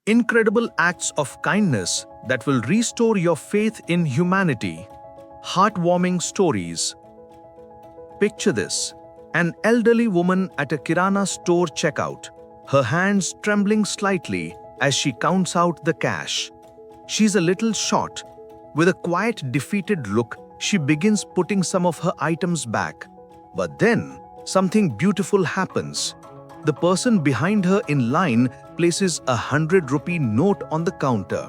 Incredible acts of kindness that will restore your faith in humanity. Heartwarming stories. Picture this: an elderly woman at a Kirana store checkout, her hands trembling slightly as she counts out the cash. She's a little short. With a quiet, defeated look, she begins putting some of her items back. But then, something beautiful happens. The person behind her in line places a 100-rupee note on the counter.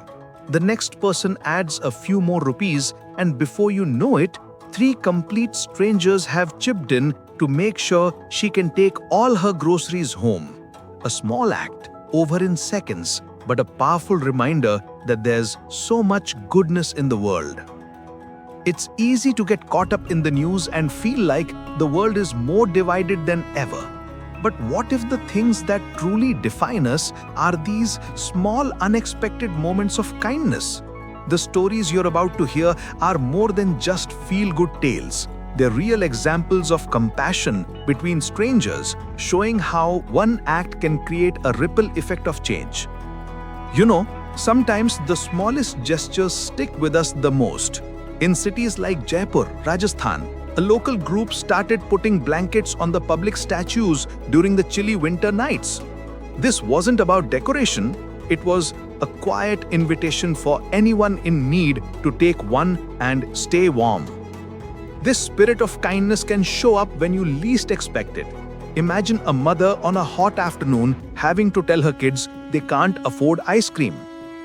The next person adds a few more rupees, and before you know it, 3 complete strangers have chipped in to make sure she can take all her groceries home. A small act, over in seconds, but a powerful reminder that there's so much goodness in the world. It's easy to get caught up in the news and feel like the world is more divided than ever. But what if the things that truly define us are these small, unexpected moments of kindness? The stories you're about to hear are more than just feel-good tales. They're real examples of compassion between strangers, showing how one act can create a ripple effect of change. You know, sometimes the smallest gestures stick with us the most. In cities like Jaipur, Rajasthan, a local group started putting blankets on the public statues during the chilly winter nights. This wasn't about decoration, it was a quiet invitation for anyone in need to take one and stay warm. This spirit of kindness can show up when you least expect it. Imagine a mother on a hot afternoon having to tell her kids they can't afford ice cream.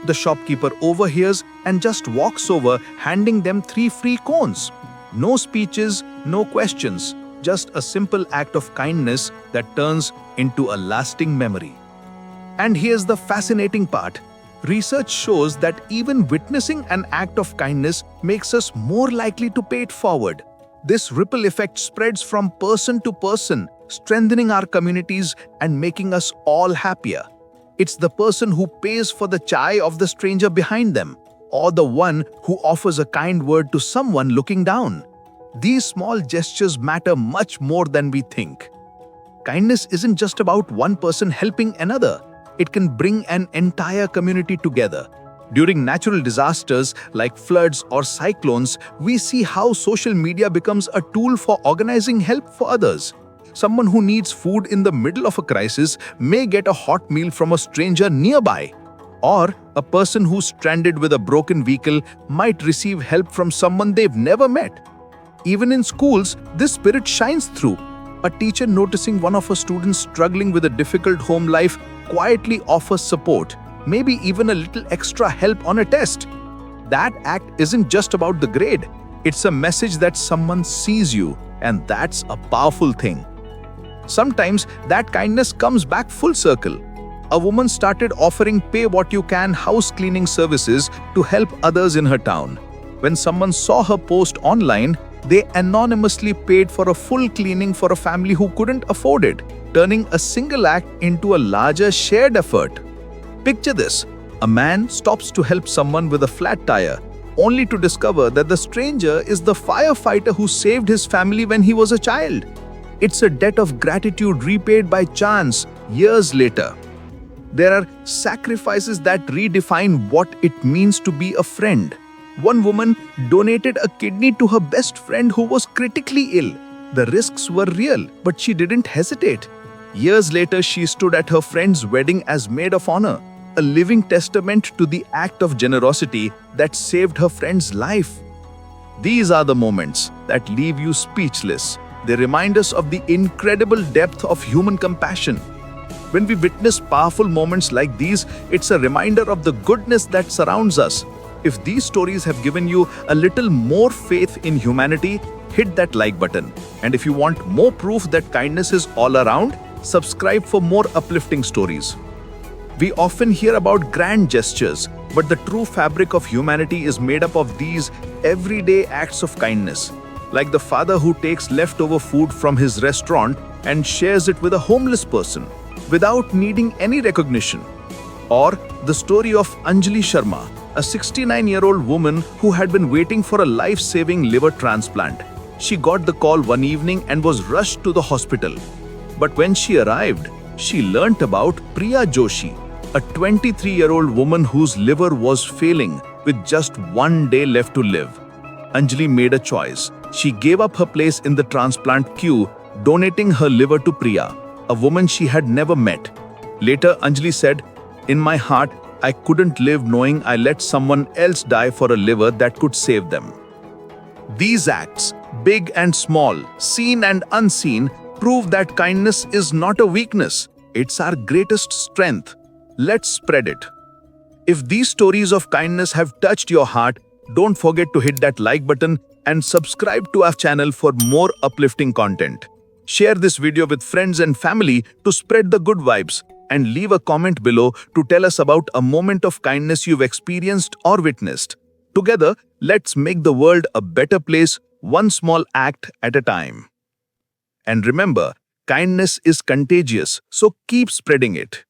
The shopkeeper overhears and just walks over, handing them 3 free cones. No speeches, no questions, just a simple act of kindness that turns into a lasting memory. And here's the fascinating part. Research shows that even witnessing an act of kindness makes us more likely to pay it forward. This ripple effect spreads from person to person, strengthening our communities and making us all happier. It's the person who pays for the chai of the stranger behind them, or the one who offers a kind word to someone looking down. These small gestures matter much more than we think. Kindness isn't just about one person helping another. It can bring an entire community together. During natural disasters like floods or cyclones, we see how social media becomes a tool for organizing help for others. Someone who needs food in the middle of a crisis may get a hot meal from a stranger nearby. Or a person who's stranded with a broken vehicle might receive help from someone they've never met. Even in schools, this spirit shines through. A teacher noticing one of her students struggling with a difficult home life quietly offers support, maybe even a little extra help on a test. That act isn't just about the grade. It's a message that someone sees you, and that's a powerful thing. Sometimes that kindness comes back full circle. A woman started offering pay-what-you-can house cleaning services to help others in her town. When someone saw her post online, they anonymously paid for a full cleaning for a family who couldn't afford it, turning a single act into a larger shared effort. Picture this: a man stops to help someone with a flat tire, only to discover that the stranger is the firefighter who saved his family when he was a child. It's a debt of gratitude repaid by chance years later. There are sacrifices that redefine what it means to be a friend. One woman donated a kidney to her best friend who was critically ill. The risks were real, but she didn't hesitate. Years later, she stood at her friend's wedding as maid of honor, a living testament to the act of generosity that saved her friend's life. These are the moments that leave you speechless. They remind us of the incredible depth of human compassion. When we witness powerful moments like these, it's a reminder of the goodness that surrounds us. If these stories have given you a little more faith in humanity, hit that like button. And if you want more proof that kindness is all around, subscribe for more uplifting stories. We often hear about grand gestures, but the true fabric of humanity is made up of these everyday acts of kindness. Like the father who takes leftover food from his restaurant and shares it with a homeless person without needing any recognition. Or the story of Anjali Sharma, a 69-year-old woman who had been waiting for a life-saving liver transplant. She got the call one evening and was rushed to the hospital. But when she arrived, she learnt about Priya Joshi, a 23-year-old woman whose liver was failing with just 1 day left to live. Anjali made a choice. She gave up her place in the transplant queue, donating her liver to Priya, a woman she had never met. Later, Anjali said, "In my heart, I couldn't live knowing I let someone else die for a liver that could save them." These acts, big and small, seen and unseen, prove that kindness is not a weakness. It's our greatest strength. Let's spread it. If these stories of kindness have touched your heart, don't forget to hit that like button and subscribe to our channel for more uplifting content. Share this video with friends and family to spread the good vibes, and leave a comment below to tell us about a moment of kindness you've experienced or witnessed. Together, let's make the world a better place, one small act at a time. And remember, kindness is contagious, so keep spreading it.